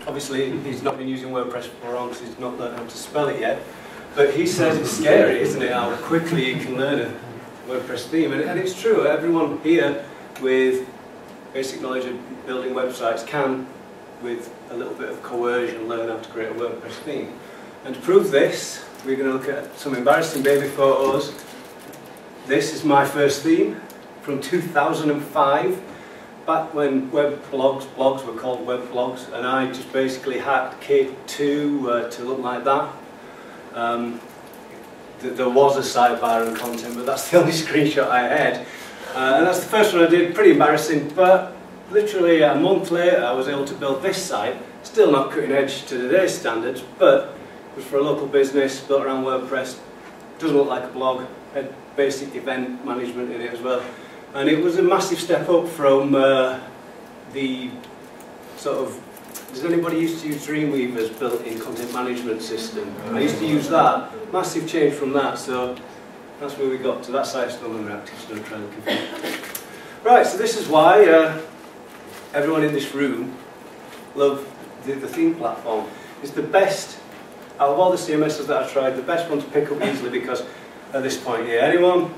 Obviously, he's not been using WordPress for long because he's not learned how to spell it yet. But he says it's scary, isn't it, how quickly you can learn a WordPress theme. And it's true, everyone here with basic knowledge of building websites can, with a little bit of coercion, learn how to create a WordPress theme. And to prove this, we're going to look at some embarrassing baby photos. This is my first theme from 2005, back when blogs were called web blogs, and I just basically hacked Kit 2 to look like that. There was a sidebar and content, but that's the only screenshot I had. And that's the first one I did, pretty embarrassing, but literally a month later I was able to build this site, still not cutting edge to today's standards, but it was for a local business, built around WordPress, doesn't look like a blog, had basic event management in it as well. And it was a massive step up from the sort of, does anybody used to use Dreamweaver's built-in content management system? I used to use that, massive change from that, so that's where we got to. That site's no longer active, so don't try looking for it. Right, so this is why everyone in this room love the theme platform. It's the best, out of all the CMSs that I've tried, the best one to pick up easily, because at this point here, anyone,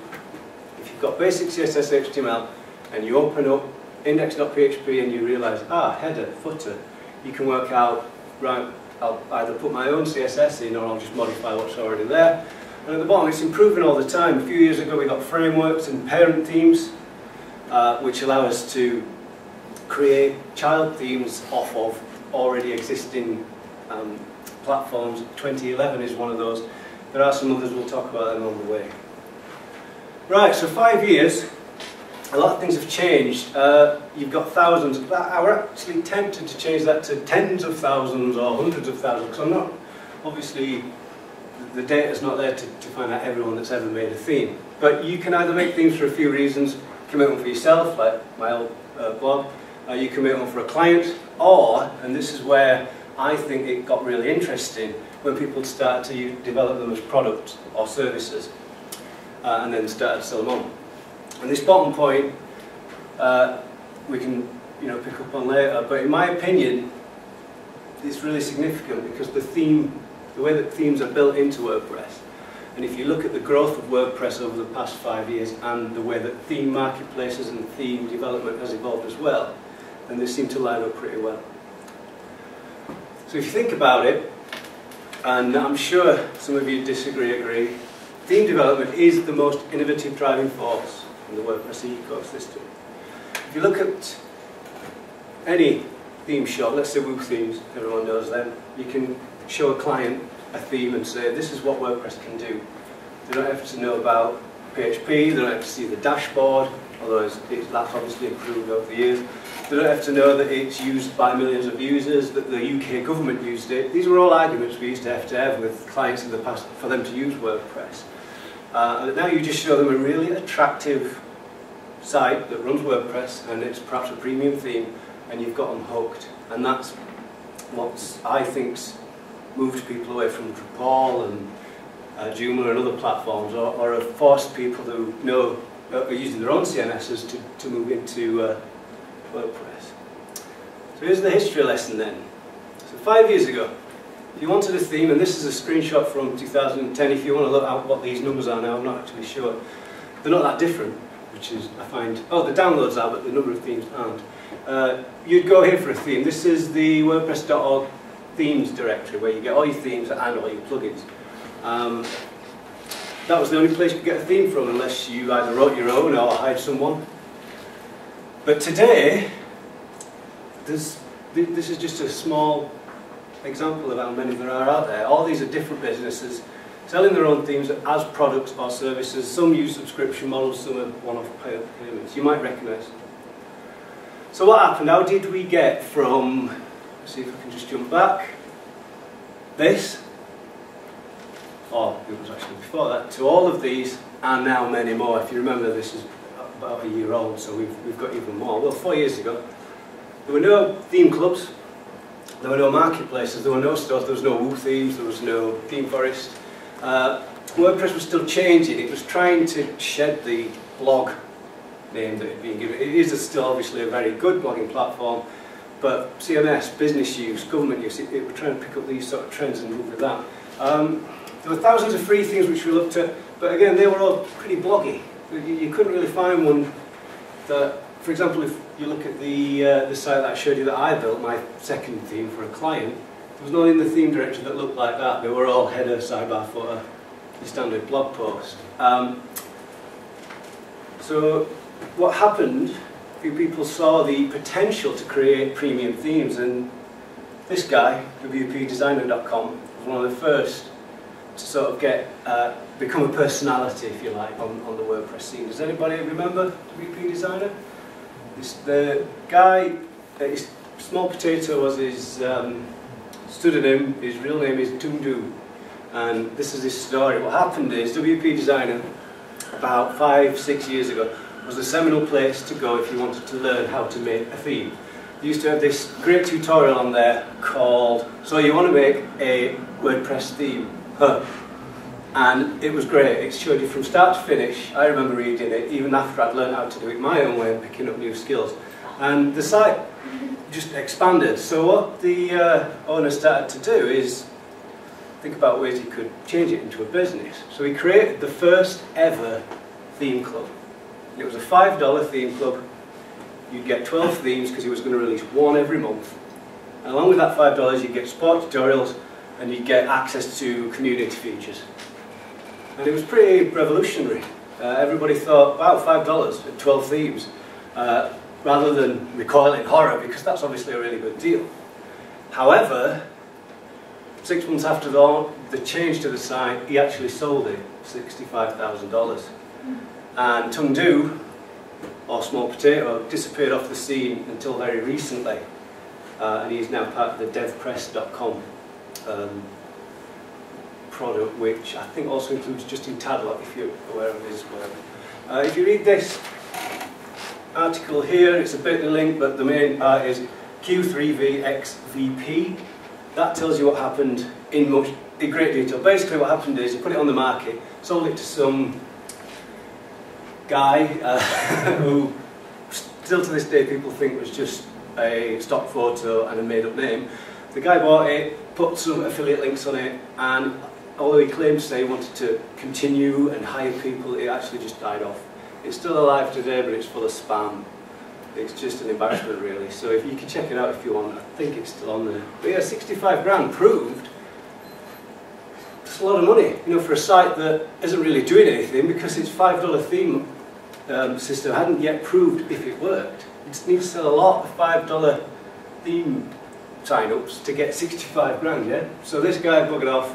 if you've got basic CSS HTML and you open up index.php and you realise, header, footer, you can work out, right, I'll either put my own CSS in or I'll just modify what's already there. And at the bottom, it's improving all the time. A few years ago we got frameworks and parent themes, which allow us to create child themes off of already existing platforms. 2011 is one of those. There are some others, we'll talk about them on the way. Right, so 5 years, a lot of things have changed. You've got thousands. I were actually tempted to change that to tens of thousands or hundreds of thousands, because I'm not, obviously, the data's not there to find out everyone that's ever made a theme. But you can either make themes for a few reasons. You can make one for yourself, like my old blog. You can make one for a client, or, and this is where I think it got really interesting, when people start to develop them as products or services, and then start to sell them on. And this bottom point, we can pick up on later, but in my opinion, it's really significant because the way that themes are built into WordPress, and if you look at the growth of WordPress over the past 5 years and the way that theme marketplaces and theme development has evolved as well, then they seem to line up pretty well. So if you think about it, and I'm sure some of you agree, theme development is the most innovative driving force in the WordPress ecosystem. If you look at any theme shop, let's say Woo Themes, everyone knows them, you can show a client a theme and say, this is what WordPress can do. They don't have to know about PHP, they don't have to see the dashboard, although that's obviously improved over the years. They don't have to know that it's used by millions of users, that the UK government used it. These were all arguments we used to have with clients in the past for them to use WordPress. And now you just show them a really attractive site that runs WordPress, and it's perhaps a premium theme, and you've got them hooked. And that's what I think's moved people away from Drupal and Joomla and other platforms, or have forced people who are using their own CMSs to move into WordPress. So here's the history lesson then. So 5 years ago, if you wanted a theme, and this is a screenshot from 2010, if you want to look at what these numbers are now, I'm not actually sure. They're not that different, which is, I find, the downloads are, but the number of themes aren't. You'd go here for a theme. This is the WordPress.org themes directory, where you get all your themes and all your plugins. That was the only place you could get a theme from, unless you either wrote your own or hired someone. But today, this is just a small example of how many there are out there. All these are different businesses selling their own themes as products or services. Some use subscription models, some are one-off payments. You might recognise them. So what happened? How did we get from, let's see if I can just jump back, this, or it was actually before that, to all of these, and now many more. If you remember, this is about a year old, so we've got even more. Well, 4 years ago, there were no theme clubs, there were no marketplaces, there were no stores, there was no Woo Themes, there was no Theme Forest. WordPress was still changing. It was trying to shed the blog name that it had been given. It is still obviously a very good blogging platform, but CMS, business use, government use, it were trying to pick up these sort of trends and move with that. There were thousands of free themes which we looked at, but again, they were all pretty bloggy. You couldn't really find one that, for example, if you look at the site that I showed you that I built, my second theme for a client, there was none in the theme directory that looked like that. They were all header, sidebar, footer, the standard blog post. So what happened, a few people saw the potential to create premium themes, and this guy, wpdesigner.com, was one of the first to sort of get become a personality, if you like, on the WordPress scene. Does anybody remember WP Designer? The guy, his Small Potato was his pseudonym, his real name is Tundu, and this is his story. What happened is WP Designer, about 5-6 years ago, was the seminal place to go if you wanted to learn how to make a theme. They used to have this great tutorial on there called, so you want to make a WordPress theme. And it was great. It showed you from start to finish. I remember reading it even after I'd learned how to do it my own way and picking up new skills. And the site just expanded. So what the owner started to do is think about ways he could change it into a business. So he created the first ever theme club. It was a $5 theme club. You'd get 12 themes because he was going to release one every month. And along with that $5, you'd get support tutorials and you'd get access to community features. And it was pretty revolutionary. Everybody thought, wow, $5 and 12 themes, rather than recoil in horror, because that's obviously a really good deal. However, 6 months after the change to the site, he actually sold it $65,000. And Tungdu, or Small Potato, disappeared off the scene until very recently. And he's now part of the devpress.com product, which I think also includes just Untitled, if you're aware of his work. If you read this article here, it's a bit of a link, but the main part is Q3VXVP. That tells you what happened in great detail. Basically what happened is you put it on the market, sold it to some guy who still to this day people think was just a stock photo and a made-up name. The guy bought it, put some affiliate links on it, and although he claimed to say he wanted to continue and hire people, it actually just died off. It's still alive today, but it's full of spam. It's just an embarrassment, really. So if you can check it out if you want, I think it's still on there. But yeah, 65 grand proved. It's a lot of money, you know, for a site that isn't really doing anything, because its $5 theme system hadn't yet proved if it worked. You just need to sell a lot of $5 theme sign-ups to get 65 grand, yeah? So this guy buggered off,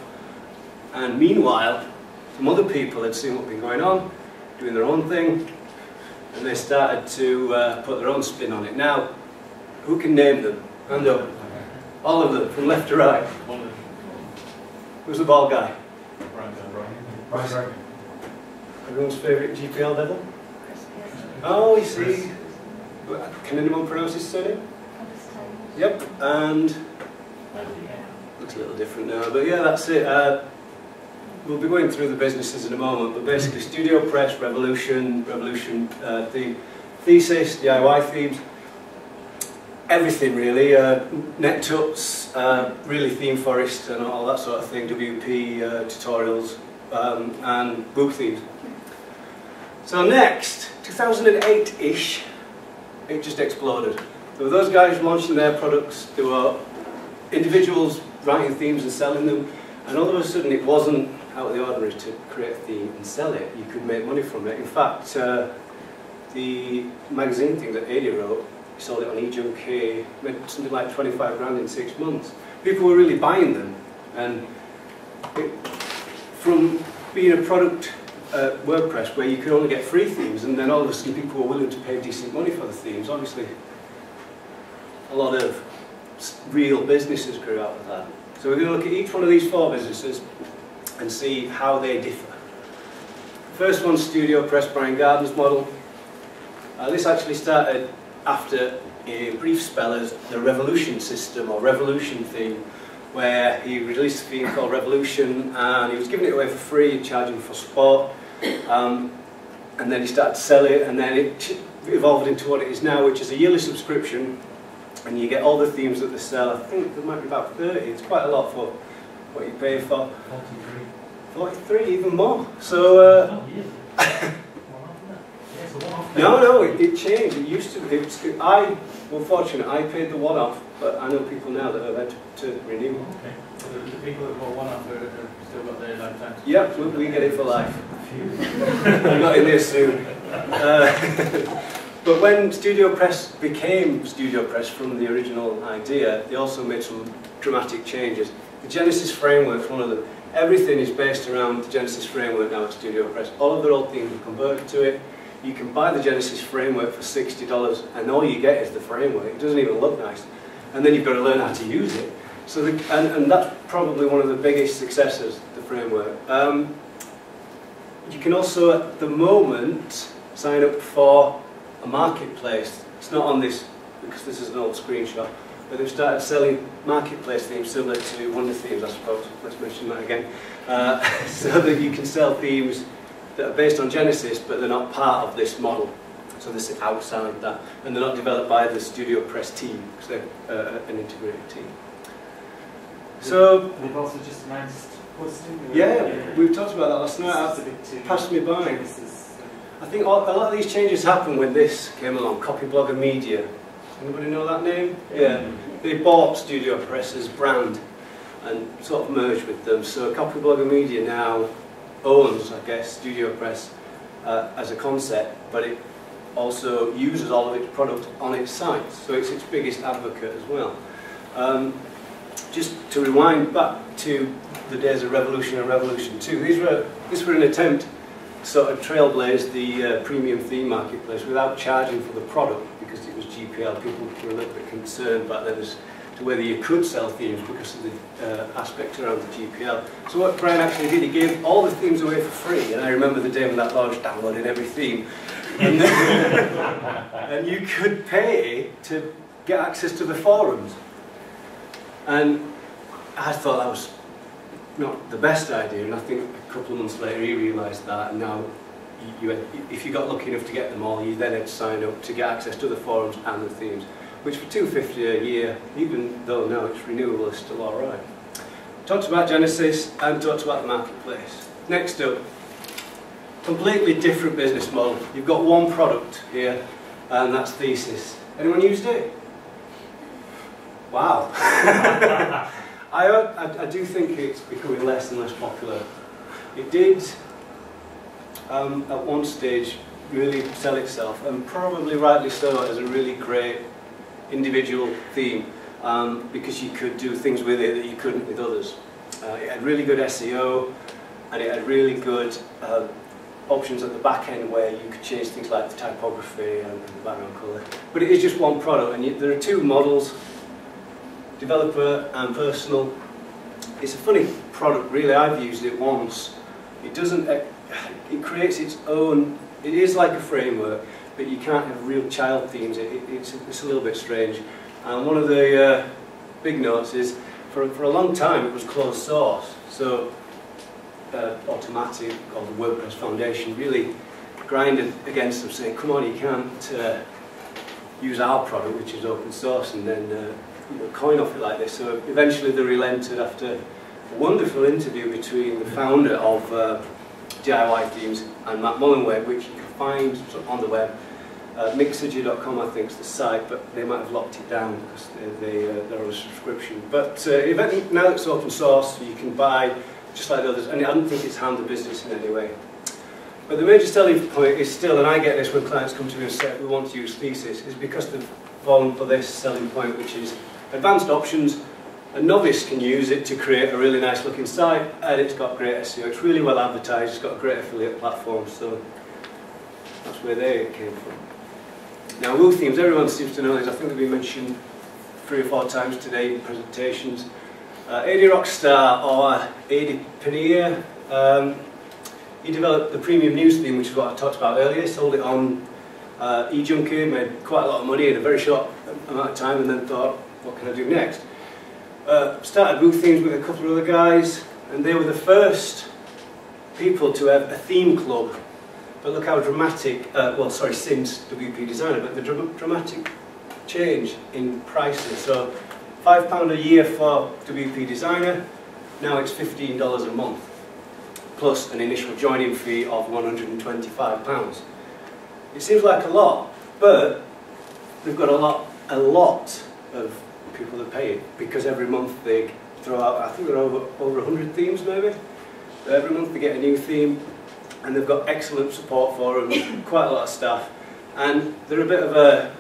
and meanwhile, some other people had seen what had been going on, doing their own thing, and they started to put their own spin on it. Now, who can name them? Hand up. All of them, from left to right. Who's the bald guy? Brian. Everyone's favourite GPL devil? Oh, you see. Can anyone pronounce his surname? Yep, and looks a little different now, but yeah, that's it. We'll be going through the businesses in a moment, but basically Studio Press, Revolution, Theme, Thesis, DIY themes, everything really, NetTuts, really Theme Forest and all that sort of thing, WP tutorials, and book themes. So next, 2008-ish, it just exploded. There were those guys launching their products, there were individuals writing themes and selling them, and all of a sudden it wasn't out of the ordinary to create a theme and sell it. You could make money from it. In fact, the magazine thing that Ada wrote, he sold it on eJunkie, made something like 25 grand in 6 months. People were really buying them, and from being a product WordPress where you could only get free themes, and then all of a sudden people were willing to pay decent money for the themes. Obviously, a lot of real businesses grew out of that. So we're going to look at each one of these 4 businesses and see how they differ. First one, Studio Press, Brian Gardner's model. This actually started after a brief spell as the Revolution system, or Revolution theme, where he released a theme called Revolution, and he was giving it away for free and charging for support. And then he started to sell it, and then it evolved into what it is now, which is a yearly subscription and you get all the themes that they sell. I think there might be about 30. It's quite a lot for what you pay for. 43, even more. So. No, it changed. It used to. I was fortunate. I paid the one-off, but I know people now that have had to renew. Okay. So the people that bought one-off are still got their lifetime. Yep, we get it for life. I'm not in there soon. But when Studio Press became Studio Press from the original idea, they also made some dramatic changes. The Genesis framework is one of them. Everything is based around the Genesis framework now at Studio Press. All of their old themes are converted to it. You can buy the Genesis framework for $60 and all you get is the framework. It doesn't even look nice. And then you've got to learn how to use it. So and that's probably one of the biggest successes, the framework. You can also, at the moment, sign up for a marketplace. It's not on this, because this is an old screenshot, but they've started selling marketplace themes similar to Wonder Themes, I suppose. Let's mention that again. So that you can sell themes that are based on Genesis, but they're not part of this model. So this is outside that. And they're not developed by the Studio Press team, because they're an integrated team. So, they've also just announced hosting. Yeah, we talked about that last night. It passed me by. I think a lot of these changes happened when this came along, Copyblogger Media. Anybody know that name? Yeah. They bought Studio Press's brand and sort of merged with them. So Copyblogger Media now owns, I guess, Studio Press as a concept, but it also uses all of its product on its site. So it's its biggest advocate as well. Just to rewind back to the days of Revolution and Revolution 2, this were an attempt to sort of trailblaze the premium theme marketplace without charging for the product, because it was GPL. People were a little bit concerned back then as to whether you could sell themes because of the aspect around the GPL. So what Brian actually did, he gave all the themes away for free, and I remember the day when that launched, downloading every theme. And, and you could pay to get access to the forums. And I thought that was not the best idea, and I think a couple of months later he realised that, and now if you got lucky enough to get them all, you then had to sign up to get access to the forums and the themes, which for $2.50 a year, even though now it's renewable, is still alright. Talked about Genesis and talked about the marketplace. Next up, completely different business model. You've got one product here, and that's Thesis. Anyone used it? Wow. I do think it's becoming less and less popular. It did, at one stage, really sell itself, and probably rightly so, as a really great individual theme, because you could do things with it that you couldn't with others. It had really good SEO, and it had really good options at the back end where you could change things like the typography and the background colour. But it is just one product, and there are two models, developer and personal. It's a funny product, really. I've used it once. It doesn't, it creates its own, it is like a framework, but you can't have real child themes. It's a little bit strange. And one of the big notes is, for a long time it was closed source. So Automatic, or the WordPress Foundation, really grinded against them, saying, come on, you can't use our product, which is open source, and then coin off it like this. So eventually they relented after a wonderful interview between the founder of DIY Themes and Matt Mullenweg, which you can find on the web. Mixergy.com, I think, is the site, but they might have locked it down because they're on a subscription. But now it's open source, you can buy just like the others, and I don't think it's harmed the business in any way. But the major selling point is still, and I get this when clients come to me and say, we want to use Thesis, is because they've fallen for this selling point, which is advanced options. A novice can use it to create a really nice looking site, and it's got great SEO. It's really well advertised, it's got a great affiliate platform, so that's where they came from. Now, Woo Themes, everyone seems to know this. I think they've been mentioned 3 or 4 times today in presentations. AD Rockstar, or AD Paneer, he developed the premium news theme, which is what I talked about earlier. He sold it on eJunkie, made quite a lot of money in a very short amount of time, and then thought, what can I do next? Started Woo Themes with a couple of other guys, and they were the first people to have a theme club. But look how dramatic, well, sorry, since WP Designer, but the dramatic change in pricing. So £5 a year for WP Designer, now it's $15 a month, plus an initial joining fee of £125. It seems like a lot, but we've got a lot of people that pay it, because every month they throw out, I think they're over 100 themes maybe. So every month they get a new theme, and they've got excellent support for them, quite a lot of staff, and they're a bit of a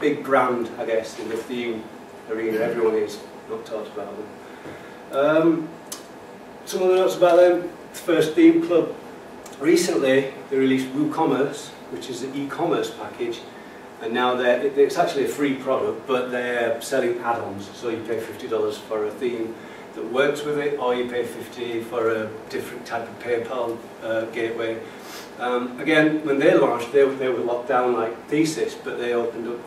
big brand, I guess, in the theme arena. Everyone is not talked about them. Some of the notes about them: the first theme club. Recently they released WooCommerce, which is an e-commerce package, and now it's actually a free product, but they're selling add-ons. So you pay $50 for a theme that works with it, or you pay $50 for a different type of PayPal gateway. Again, when they launched, they were locked down like Thesis, but they opened up,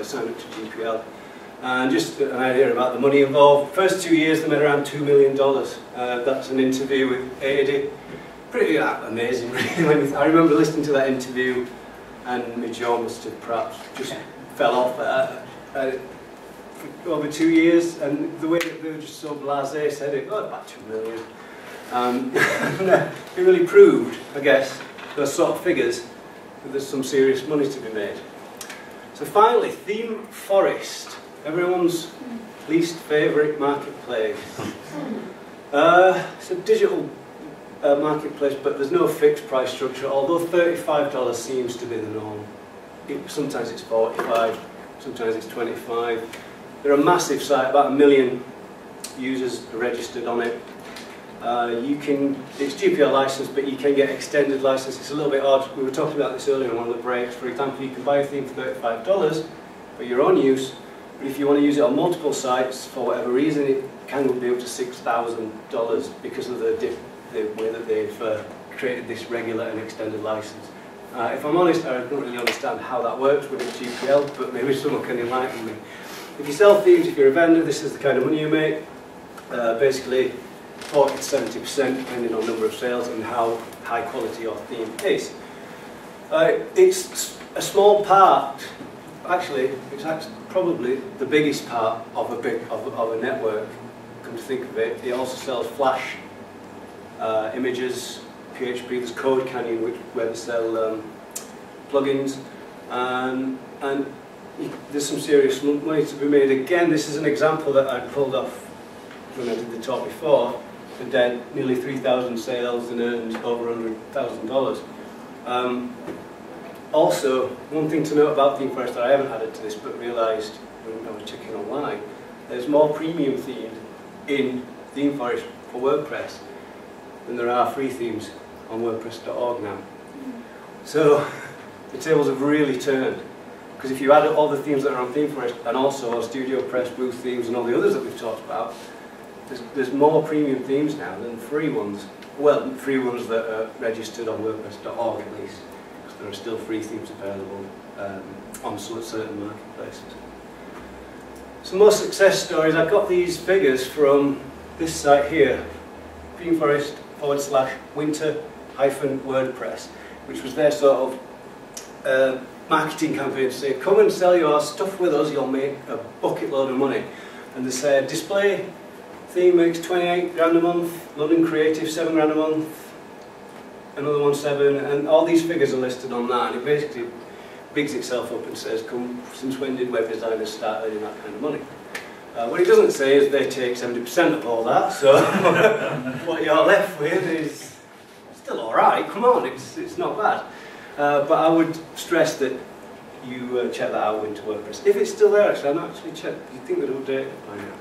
signed up to GPL. And just an idea about the money involved: first 2 years they made around $2 million. That's an interview with AD. Pretty amazing, really. I remember listening to that interview, and my jaw must have perhaps just fell off for over 2 years, and the way that they were just so blasé said it, oh, about $2 million. It really proved, I guess, those sort of figures, that there's some serious money to be made. So finally, Theme Forest, everyone's least favourite marketplace. It's a digital marketplace, but there's no fixed price structure, although $35 seems to be the norm. Sometimes it's $45, sometimes it's $25. They're a massive site, about 1 million users are registered on it. It's GPL licensed, but you can get extended license. It's a little bit odd. We were talking about this earlier in one of the breaks. For example, you can buy a theme for $35 for your own use, but if you want to use it on multiple sites for whatever reason, it can be up to $6,000 because of the way that they've created this regular and extended license. If I'm honest, I don't really understand how that works with GPL, but maybe someone can enlighten me. If you sell themes, if you're a vendor, this is the kind of money you make. Basically 40 to 70%, depending on number of sales and how high quality your theme is. It's a small part, actually, it's probably the biggest part of a network, come to think of it. It also sells Flash, images, PHP, there's Code Canyon, where they sell plugins, and there's some serious money to be made. Again, this is an example that I pulled off when I did the talk before. They did nearly 3,000 sales and earned over $100,000. Also, one thing to note about Theme Forest that I haven't added to this, but realised when I was checking online, there's more premium themed in Theme Forest for WordPress than there are free themes on WordPress.org now. So the tables have really turned, because if you add all the themes that are on Theme Forest and also StudioPress, Blue Themes and all the others that we've talked about, there's more premium themes now than free ones. Well, free ones that are registered on WordPress.org at least, because there are still free themes available on certain marketplaces. Some more success stories. I got these figures from this site here, themeforest.com/winter-WordPress, which was their sort of marketing campaign to say, come and sell your stuff with us, you'll make a bucket load of money. And they said, display theme makes 28 grand a month, London Creative 7 grand a month, another one 7, and all these figures are listed on that, and it basically bigs itself up and says, come, since when did web designers start earning that kind of money? What it doesn't say is they take 70% of all that, so what you're left with is still alright, come on, it's not bad. But I would stress that you check that out into WordPress. If it's still there, actually, I've not actually checked. You'd think they'd update it by now.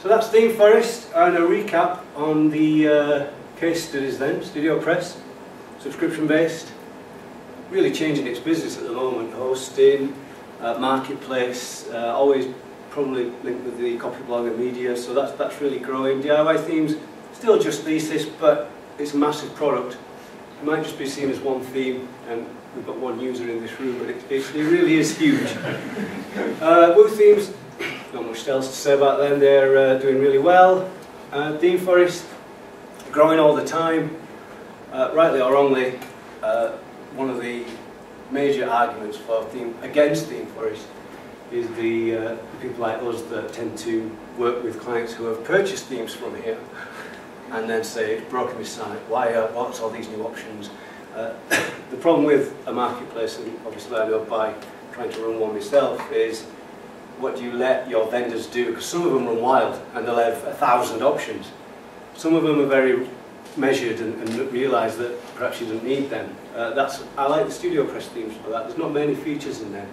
So that's Theme Forest, and a recap on the case studies then. StudioPress, subscription-based, really changing its business at the moment. Hosting, marketplace, always probably linked with the copy blog and media, so that's really growing. DIY themes, still just Thesis, but it's a massive product. It might just be seen as one theme, and we've got one user in this room, but it really is huge. Blue Themes, not much else to say about them. They're doing really well. Theme Forest, growing all the time. Rightly or wrongly, one of the major arguments for against Theme Forest is the people like us that tend to work with clients who have purchased themes from here and then say, it's broken my site, what's all these new options? The problem with a marketplace, and obviously I know by trying to run one myself, is what do you let your vendors do? Because some of them run wild and they'll have 1,000 options. Some of them are very measured and realise that perhaps you don't need them. I like the StudioPress themes for that. There's not many features in them,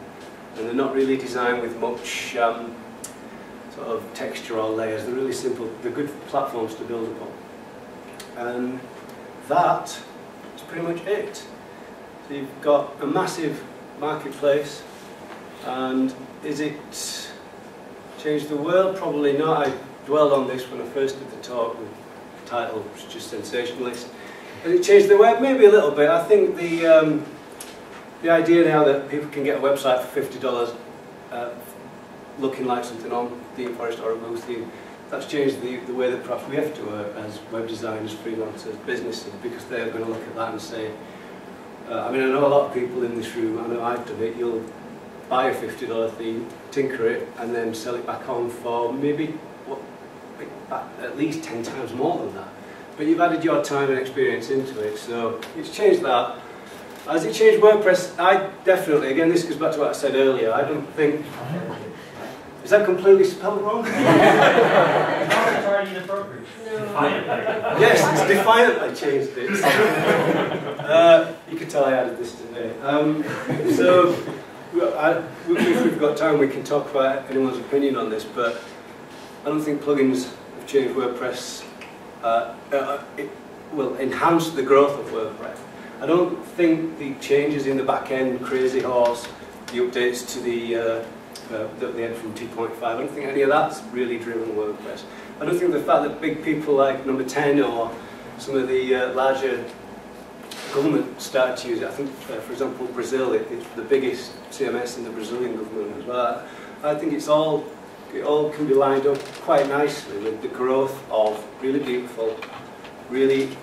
and they're not really designed with much sort of texture or layers. They're really simple. They're good platforms to build upon. And that is pretty much it. So you've got a massive marketplace, and is it changed the world? Probably not. I dwelled on this when I first did the talk. The title was just sensationalist. Has it changed the web? Maybe a little bit. I think the idea now that people can get a website for $50 looking like something on ThemeForest or a Blue theme, that's changed the way that perhaps we have to work as web designers, freelancers, businesses, because they're going to look at that and say, I mean, I know a lot of people in this room, I know I've done it, you'll buy a $50 theme, tinker it, and then sell it back on for maybe at least 10 times more than that. But you've added your time and experience into it, so it's changed that. Has it changed WordPress? I definitely, again, this goes back to what I said earlier, I don't think... Is that completely spelled wrong? Not entirely inappropriate. Yes, it's defiant I changed it. You could tell I added this today. So, if we've got time, we can talk about anyone's opinion on this, but I don't think plugins have changed WordPress. It will enhance the growth of WordPress. I don't think the changes in the back end, Crazy Horse, the updates to the end from 2.5, I don't think any of that's really driven WordPress. I don't think the fact that big people like Number 10 or some of the larger government started to use it. I think, for example, Brazil, it's the biggest CMS in the Brazilian government as well. I think it all can be lined up quite nicely with the growth of really beautiful, really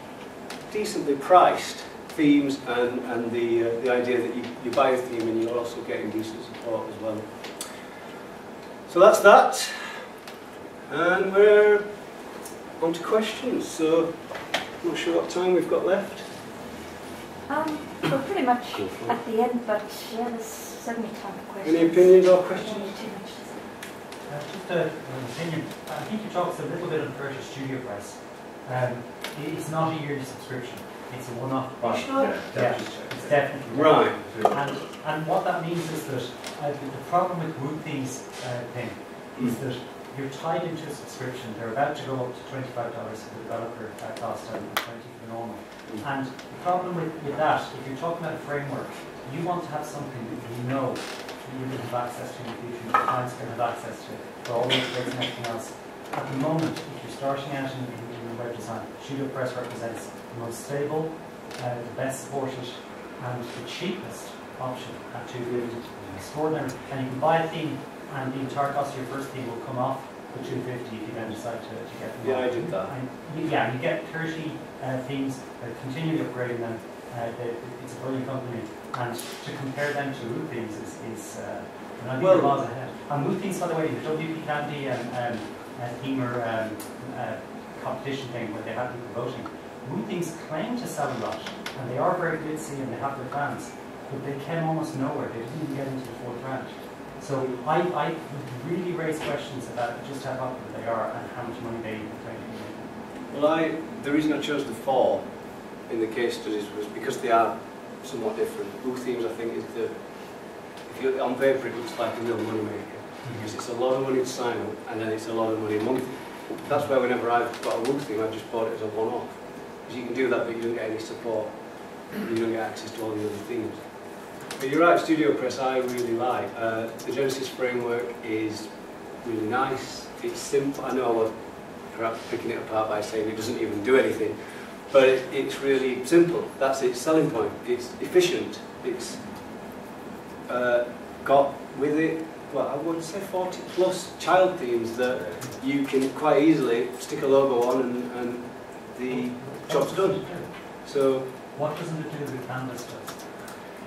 decently priced themes and the idea that you buy a theme and you're also getting decent support as well. So that's that, and we're on to questions. So I'm not sure what time we've got left. We're pretty much at the end, but yeah, there's certainly time for questions. Any opinions or questions? Just an opinion. I think you talked a little bit on Purchase StudioPress. It's not a yearly subscription. It's a one-off. Yeah, it's definitely right. And what that means is that the problem with WooThemes thing is that you're tied into a subscription. They're about to go up to $25 for the developer cost and $20 for the normal. And the problem with that, if you're talking about a framework, you want to have something that you know you can have access to in the future, your clients can have access to for all the updates and everything else. At the moment, if you're starting out in web design, StudioPress represents the most stable, the best supported, and the cheapest option at $250. Extraordinary. And you can buy a theme, and the entire cost of your first theme will come off the $250 if you then decide to get them. Yeah, I did that. And you get 30 themes, continually upgrading them. It's a brilliant company, and to compare them to WooThemes is I think the laws ahead. And WooThemes, by the way, the WP Candy themer competition thing where they have people voting, WooThemes claim to sell a lot, and they are very glitzy and they have their fans, but they came almost nowhere. They didn't even get into the fourth round. So I would really raise questions about just how popular they are and how much money they claim to make. Well, the reason I chose the 4 in the case studies was because they are somewhat different. WooThemes, I think, is if you're on paper, it looks like a real money maker. Because it's a lot of money to sign up, and then it's a lot of money a month. That's why whenever I've got a WooTheme, I've just bought it as a one-off. Because you can do that, but you don't get any support. You don't get access to all the other themes. But you're right, StudioPress I really like. The Genesis framework is really nice. It's simple. I know I was perhaps picking it apart by saying it doesn't even do anything. But it's really simple. That's its selling point. It's efficient. It's got with it, well, I would say 40 plus child themes that you can quite easily stick a logo on and the job's done. So what doesn't it do that Canvas does?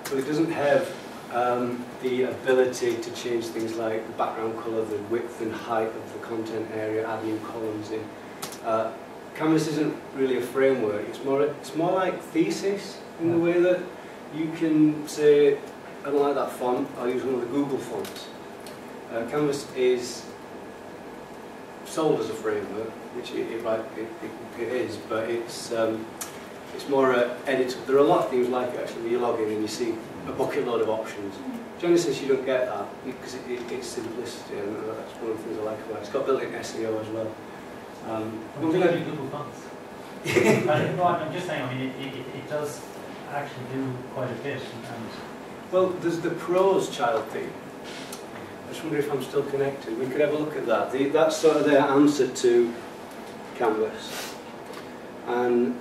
Well, it doesn't have the ability to change things like the background colour, the width and height of the content area, add new columns in. Canvas isn't really a framework, it's more like thesis in the way that you can say, I don't like that font, I'll use one of the Google fonts. Canvas is sold as a framework, which it is, but it's more editable. There are a lot of things like it actually. You log in and you see a bucket load of options. Genesis, you don't get that because it's simplicity, and that's one of the things I like about it. It's got built-in SEO as well. What do you do Google Fonts? I'm just saying, I mean, it does actually do quite a bit. And well, there's the prose child theme. I just wonder if I'm still connected. We could have a look at that. That's sort of their answer to Canvas. And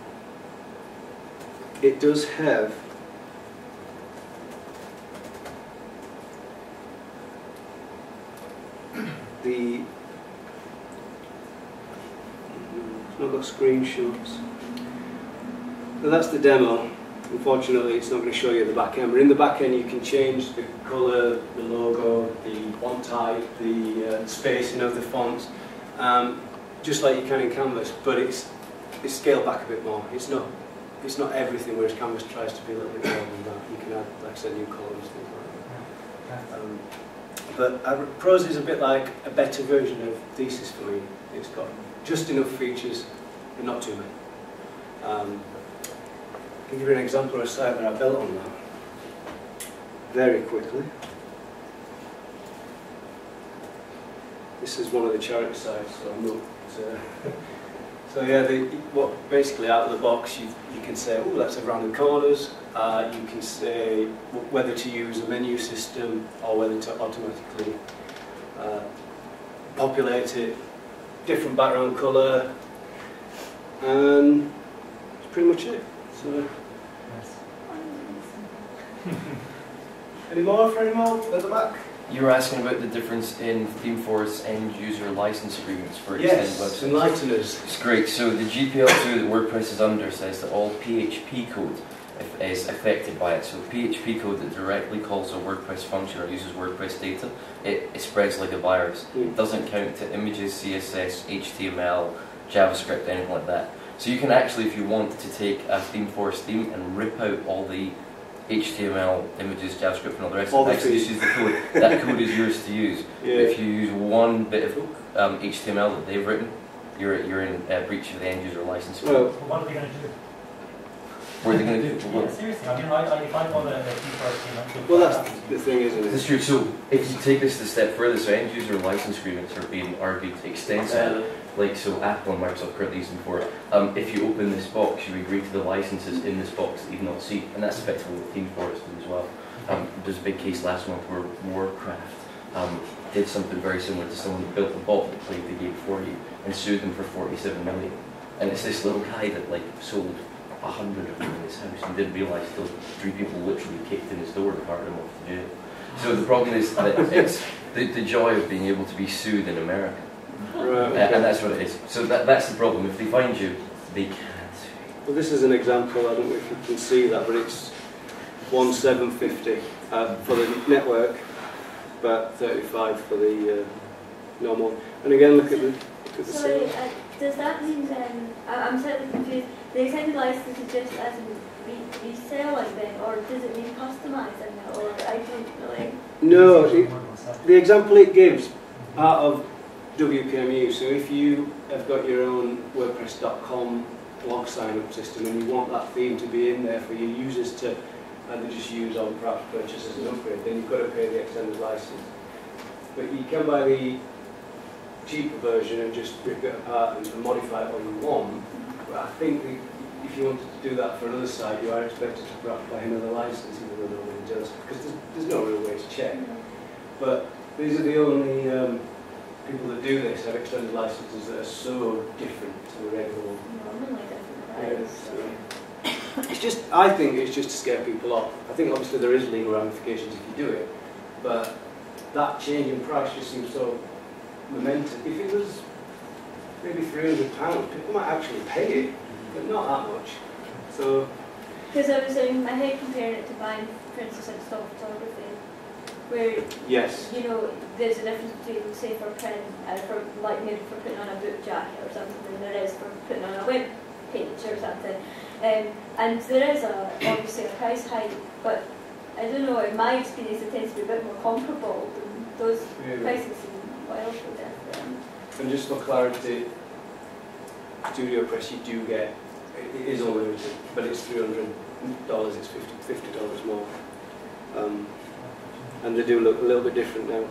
it does have it's not got screenshots. So that's the demo. Unfortunately, it's not going to show you the back end, but in the back end you can change the colour, the logo, the font type, the spacing of the fonts, just like you can in Canvas, but it's scaled back a bit more. It's not everything, whereas Canvas tries to be a little bit more than that. You can add, like I said, new columns, things like that. But Prose is a bit like a better version of Thesis for me. It's got just enough features, but not too many. I can give you an example of a site that I built on that very quickly. This is one of the charity sites, so I'm not. So yeah, basically out of the box you can say, oh, let's have random corners. You can say whether to use a menu system or whether to automatically populate it, different background colour, and that's pretty much it. So, any more for any more at the back? You were asking about the difference in ThemeForest's end-user license agreements for extended websites. Yes, enlighten us. It's great. So the GPL2 that WordPress is under says that all PHP code is affected by it. So PHP code that directly calls a WordPress function or uses WordPress data, it spreads like a virus. It doesn't count to images, CSS, HTML, JavaScript, anything like that. So you can actually, if you want to take a ThemeForest theme and rip out all the HTML, images, JavaScript, and all the rest of it, actually just use the code. That code is yours to use. Yeah. If you use one bit of HTML that they've written, you're in breach of the end user license. Well, what are they going to do? What are they going to do? Yeah, seriously, I mean, if I want a ThemeForest theme, well, that's the thing, isn't it? That's true. So if you take this a step further, so end user license agreements are being argued extensively. Like, so Apple and Microsoft currently using for it. If you open this box, you agree to the licenses in this box that you've not seen, and that's effectively what ThemeForest as well. There's a big case last month where Warcraft did something very similar to someone who built a bot that played the game for you and sued them for 47 million. And it's this little guy that sold 100 of them in his house and didn't realise till 3 people literally kicked in his door and carted him off to jail. So the problem is that it's the joy of being able to be sued in America. Right, okay. And that's what it is. So that's the problem. If they find you, they can't. Well, this is an example. I don't know if you can see that, but it's 1750 for the network, but 35 for the normal. And again, look at the Sorry, does that mean then? I'm slightly confused. The extended license is just as in reselling then, or does it mean customizing, or I don't really. No, the example it gives out of WPMU. So if you have got your own WordPress.com blog sign-up system and you want that theme to be in there for your users to either just use or perhaps purchase as an upgrade, then you've got to pay the extended license. But you can buy the cheaper version and just rip it apart and modify it all you want. But I think if you wanted to do that for another site, you are expected to perhaps buy another license, even though nobody does, because there's no real way to check. But these are the only people that do this have extended licenses that are so different to the regular one. It's just, I think it's just to scare people off. I think obviously there is legal ramifications if you do it, but that change in price just seems so momentous. If it was maybe £300, people might actually pay it, but not that much. So, because I hate comparing it to buying, for instance, like stock photography. where Yes. you know there's a difference between, say, for print, for like maybe for putting on a book jacket or something, than there is for putting on a web page or something. And there is obviously a price hike, but I don't know, in my experience it tends to be a bit more comparable. Those prices seem wildly different. And just for clarity, Studio Press you do get, it is unlimited, but it's $300, it's $50 more. And they do look a little bit different now.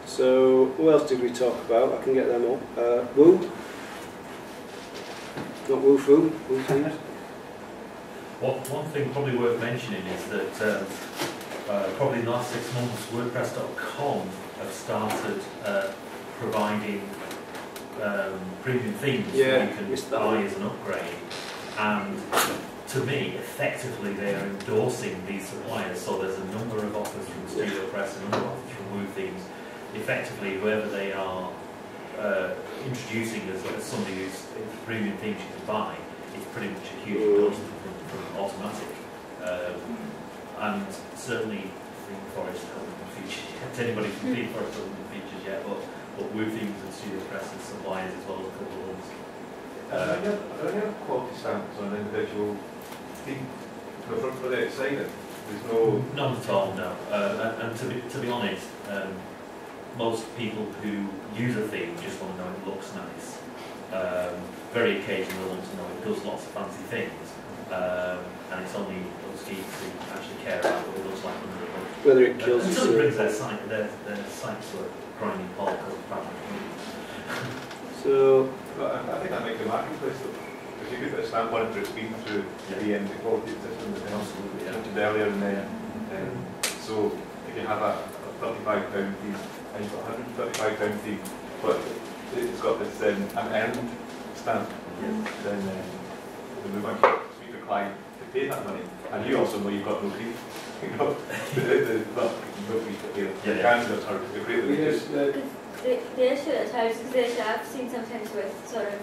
So, what else did we talk about? I can get them all. Woo? Not Woo-Foo, Woo Themes. One thing probably worth mentioning is that probably in the last 6 months, WordPress.com have started providing premium themes that you can buy as an upgrade. And to me, effectively, they are endorsing these suppliers. So there's a number of offers from Studio Press, a number of offers from Woo Themes. Effectively, whoever they are introducing as somebody who's premium themes you can buy, it's pretty much a huge endorsement from Automatic. And certainly, ThemeForest hasn't featured anybody from ThemeForest hasn't featured yet, but Woo Themes and Studio Press as suppliers as well as a couple of others. Are there any quality stamps on an individual theme for the outside? There's no... None at all, no. And to be honest, most people who use a theme just want to know it looks nice. Very occasionally want to know it does lots of fancy things. And it's only those geeks who actually care about what it looks like under the hood. Whether it kills it still brings their sites to a grinding halt because of So, I think that makes the marketplace though. If you could put a stamp on it for it's been through the quality system that I mentioned earlier, and then so if you have a £35 fee and you've got £135 fee, but it's got this an earned stamp, then we want you to speak to the client to pay that money, and you also know you've got no fee. You know, no fee to pay. The candidates are great. The issue at times is the issue I've seen sometimes with sort of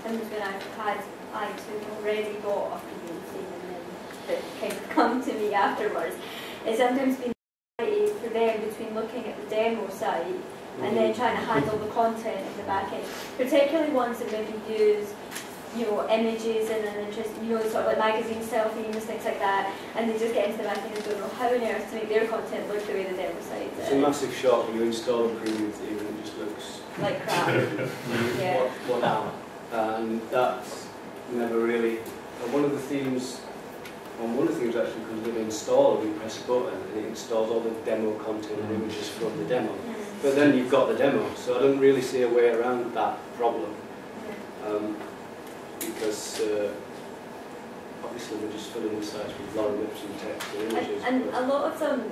things when I've had clients who've already bought a premium theme and then that kind of come to me afterwards. It's sometimes been for them between looking at the demo site and then trying to handle the content in the back end, particularly ones that maybe use, you know, images and an interest, you know, sort of like magazine style themes, things like that, and they just get into the back end and don't know how on earth to make their content look the way the demo site does. It's a massive shock when you install a premium theme and it just looks like crap. Yeah. What now? And that's never really. One of the themes actually comes with an installer. You press a button and it installs all the demo content and images from the demo. But then you've got the demo, so I don't really see a way around that problem. Because obviously we're just filling the sites with logarithms and text and images. And a lot of them,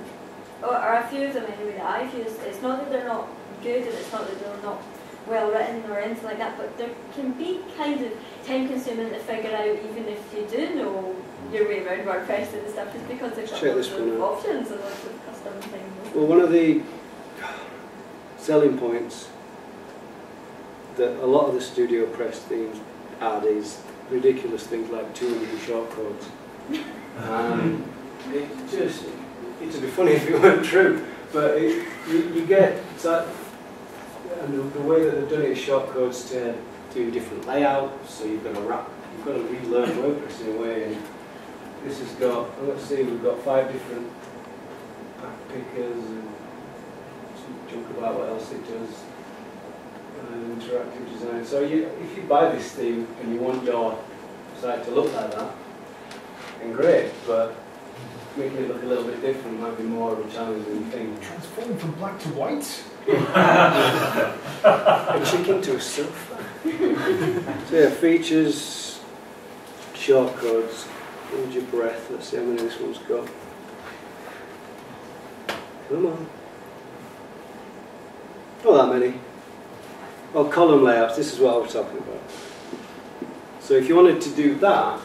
or a few of them anyway that I've used, it's not that they're not good and it's not that they're not well written or anything like that, but they can be kind of time consuming to figure out even if you do know your way around WordPress and stuff, just because they've got lots of options and lots of custom things. Well, one of the selling points that a lot of the Studio Press themes add is ridiculous things like 200 shortcodes. It'd be funny if it weren't true, but you get that, and the way that they've done it is shortcodes to do different layouts, so you've got to relearn WordPress in a way. And this has got, let's see, we've got 5 different pack pickers and some junk about what else it does. Interactive design. So if you buy this theme and you want your site to look like that, then great, but making it look a little bit different might be more of a challenging thing. Transform from black to white? A chicken to a sofa. So yeah, features, shortcodes, hold your breath. Let's see how many this one's got. Come on. Not that many. Well, column layouts, this is what I was talking about. So if you wanted to do that,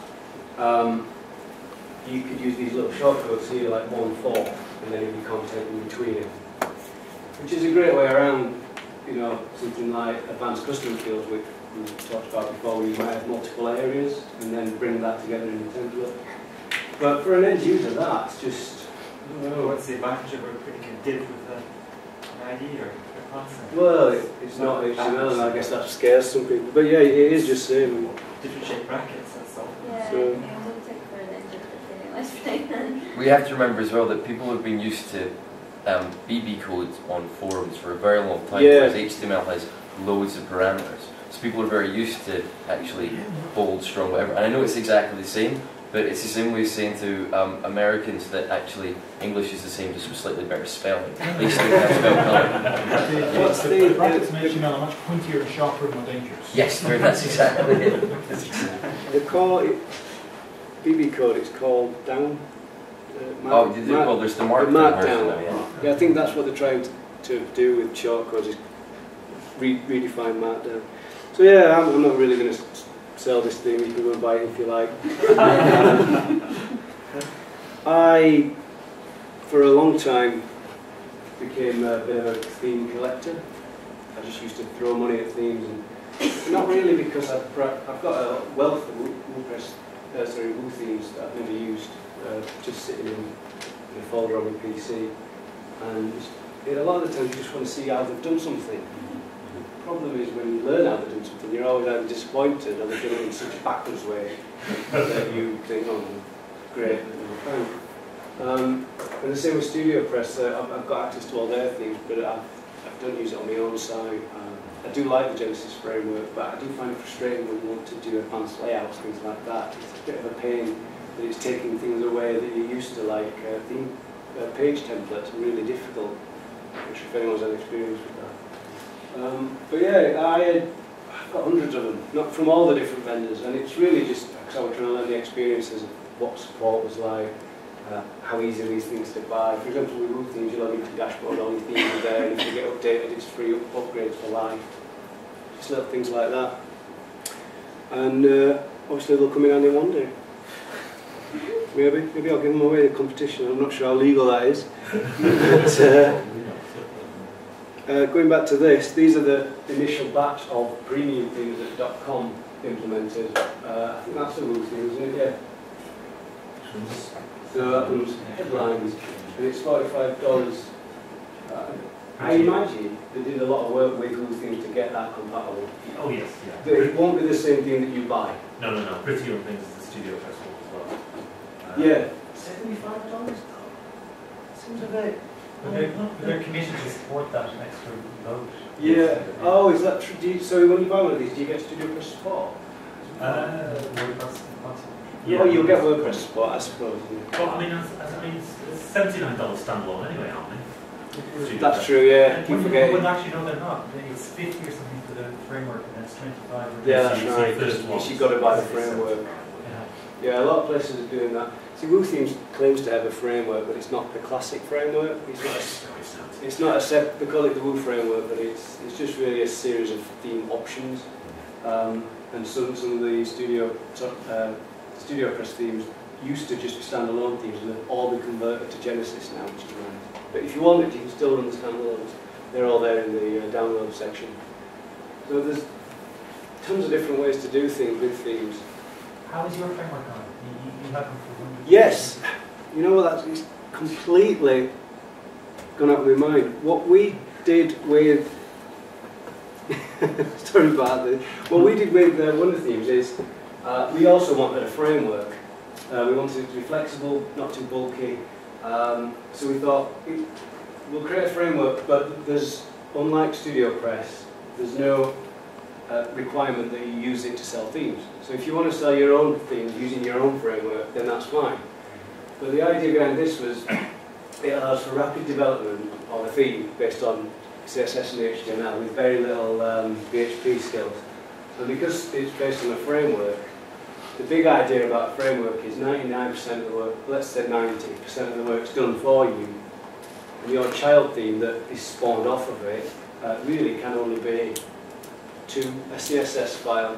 you could use these little shortcodes here, like 1-4, and then it'd be content in between it. Which is a great way around, you know, something like advanced custom fields, which we talked about before, where you might have multiple areas, and then bring that together in a template. But for an end user, that's just What's the advantage of putting a div with an ID or a class? Well, it's not HTML, and I guess that scares some people. But yeah, it is just saying. Different shaped brackets, that's all. Yeah, So- it doesn't take for an interpretation. We have to remember as well that people have been used to BB codes on forums for a very long time, Yeah. whereas HTML has loads of parameters. So people are very used to actually bold, strong, whatever. And I know it's exactly the same, but it's the same way as saying to Americans that actually English is the same, just with slightly better spelling. They still have spell colour. What's The brackets mention are much pointier and sharper and more dangerous. Yes, that's exactly it. The core, BB code, it's called down. Oh, well, there's the markdown version now, yeah. Yeah, I think that's what they're trying to do with shortcodes, is redefine Markdown. So yeah, I'm not really going to sell this thing. You can go and buy it if you like. I, for a long time, became a bit of a theme collector. I just used to throw money at themes, and not really because I've got a wealth of Woo themes that I've never used, just sitting in a folder on my PC. And a lot of the time you just want to see how they've done something. The problem is when you learn how they've done something, you're always either disappointed or they've done it in such a backwards way that you think, oh, great, and the same with StudioPress. I've got access to all their themes, but I don't use it on my own site. I do like the Genesis framework, but I do find it frustrating when you want to do advanced layouts, things like that. It's a bit of a pain that it's taking things away that you're used to, like theme page templates are really difficult, which if anyone's had experience with that. But yeah, I've got hundreds of them, not from all the different vendors, and it's really just because I was trying to learn the experiences of what support was like, how easy are these things to buy. For example, with Woo themes, you'll have your dashboard, all your themes are there, and if they get updated, it's free upgrades for life. Just little things like that. And obviously they'll come in handy one day. Maybe I'll give them away in the competition. I'm not sure how legal that is. But, going back to this, these are the initial batch of premium things that .com implemented. I think that's the Woo thing, isn't it? Yeah. So that one's headlines, and it's $45. I imagine they did a lot of work with Woo things to get that compatible. Oh yes, yeah. But it won't be the same thing that you buy. No. Pretty on things is the StudioPress one as well. Yeah. $75? Seems a bit. They're committed to support that extra load. Yeah. Oh, is that true? So when you buy one of these, do you get StudioPress support? WordPress. Yeah. Oh, you'll get WordPress support, I suppose. Yeah. Well, I mean, it's $79 standalone anyway, aren't they? That's true. Yeah. Keep forgetting. Well, actually, no, they're not. It's 50 or something for the framework, and it's 25. Yeah, that's So right. the first one. You've got to buy the framework. Yeah, a lot of places are doing that. See, Woo Themes claims to have a framework, but it's not the classic framework. It's not a set. They call it the Woo framework, but it's just really a series of theme options. And some of the StudioPress themes used to just be standalone themes, and they've all been converted to Genesis now, which is nice. But if you want it, you can still run the standalones. They're all there in the download section. So there's tons of different ways to do things with themes. How is your framework on? You have them for 1 year? Yes. You know what, that's completely gone out of my mind. What we did with sorry about this. What we did with one of the themes is we also wanted a framework. We wanted it to be flexible, not too bulky. So we thought we'll create a framework, but there's, unlike StudioPress, there's no requirement that you use it to sell themes. So if you want to sell your own themes using your own framework, then that's fine. But the idea behind this was it allows for rapid development of a theme based on CSS and HTML with very little PHP skills. And because it's based on a framework, the big idea about a framework is 99% of the work, let's say 90% of the work's done for you. And your child theme that is spawned off of it really can only be a CSS file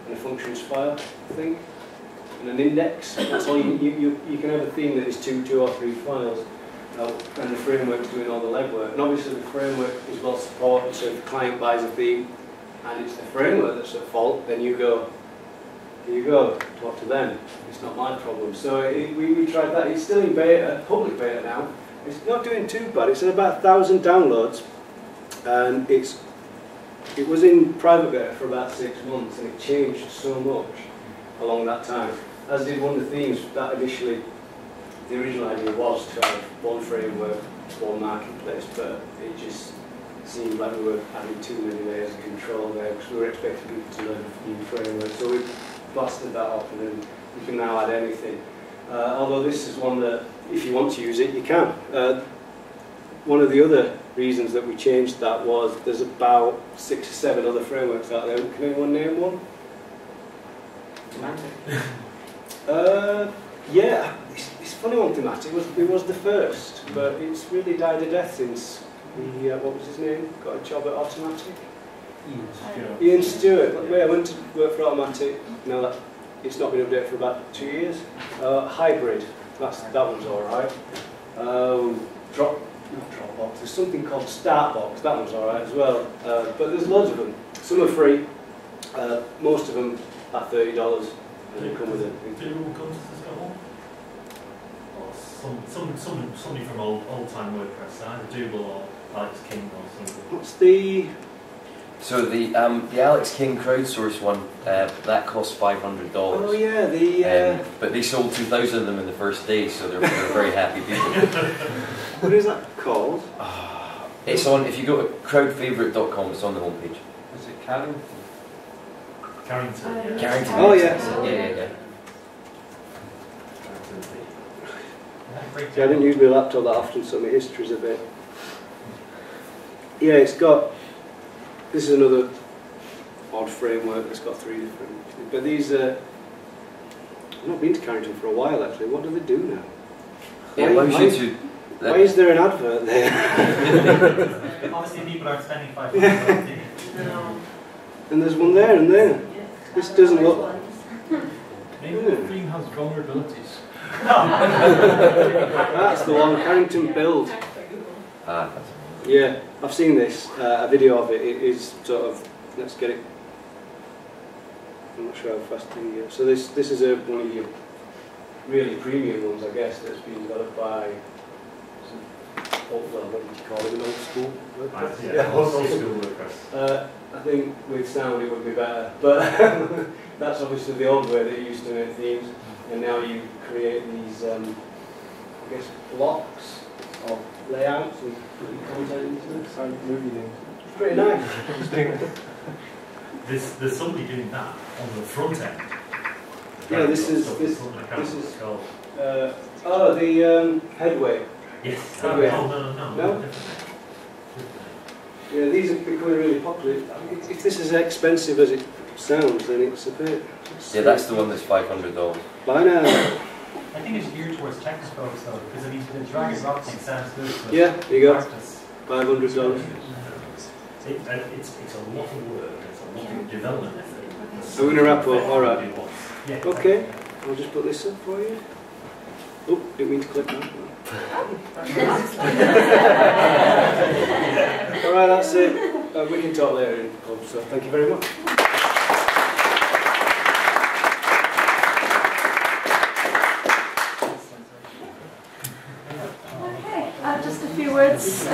and a functions file, I think, and an index. That's all you can have a theme that is two or three files, and the framework's doing all the legwork. And obviously the framework is well supported, so if the client buys a theme and it's the framework that's at fault, then you go, here you go, what to them? It's not my problem. So we tried that. It's still in beta, public beta now. It's not doing too bad. It's at about 1,000 downloads, and it was in private beta for about 6 months, and it changed so much along that time. As did one of the themes that initially, the original idea was to have one framework, one marketplace, but it just seemed like we were having too many layers of control there because we were expecting people to learn new frameworks. So we blasted that off, and then you can now add anything. Although this is one that, if you want to use it, you can. One of the other reasons that we changed that was there's about 6 or 7 other frameworks out there. Can anyone name one? Yeah, it's funny on Thematic. It was the first, but it's really died a death since what was his name? Got a job at Automatic. Ian Stewart. I went to work for Automatic. Now that it's not been updated for about 2 years. Hybrid. That one's all right. Dropbox. There's something called Startbox. That one's all right as well. But there's loads of them. Some are free. Most of them are $30, and they come with it. Do all guns has got one? Or somebody from old-time WordPress, either Dougal or Alex King or something. What's the? So the Alex King crowdsourced one, that cost $500. Oh yeah, but they sold 2,000 of them in the first day, so they're very happy people. What is that called? It's on, if you go to crowdfavorite.com, it's on the homepage. Is it Carrington? Carrington, yeah. Carrington. Oh yeah. Yeah. See, I didn't use my laptop that often, so my history's a bit. Yeah, it's got. This is another odd framework that's got 3 different. But these I've not been to Carrington for a while actually. What do they do now? It allows you to. Why is there an advert there? Obviously, people aren't spending $500. And there's one there and there. This doesn't look. Maybe the theme has vulnerabilities. That's the one, Carrington build. Yeah, I've seen this, a video of it. It is sort of, let's get it. I'm not sure how fast the. So this is one of your really premium ones, I guess, that's been developed by. What do you call it? An old school WordPress? Yeah, old school WordPress. I think with sound it would be better, but that's obviously the old way that you used to make themes, and now you create these, I guess, blocks of layouts and put your content into it. Sound movie name. It's pretty nice. There's somebody doing that on the front end. Yeah, this is the headway. Yes. Headway. No. No? Yeah, these are becoming really popular. I mean, if this is as expensive as it sounds, then it's a bit. Yeah, that's the one that's $500. By now. I think it's geared towards technifolks though, because I mean the drag and drop thing sounds good. But Yeah, there you go. practice- $500. It's a lot of work. It's a lot of development effort. I'm going to wrap up. All right. Yeah. Okay. I'll just put this up for you. Oh, didn't mean to click that. All right, that's it. We can talk later in the pub, so thank you very much. Okay, just a few words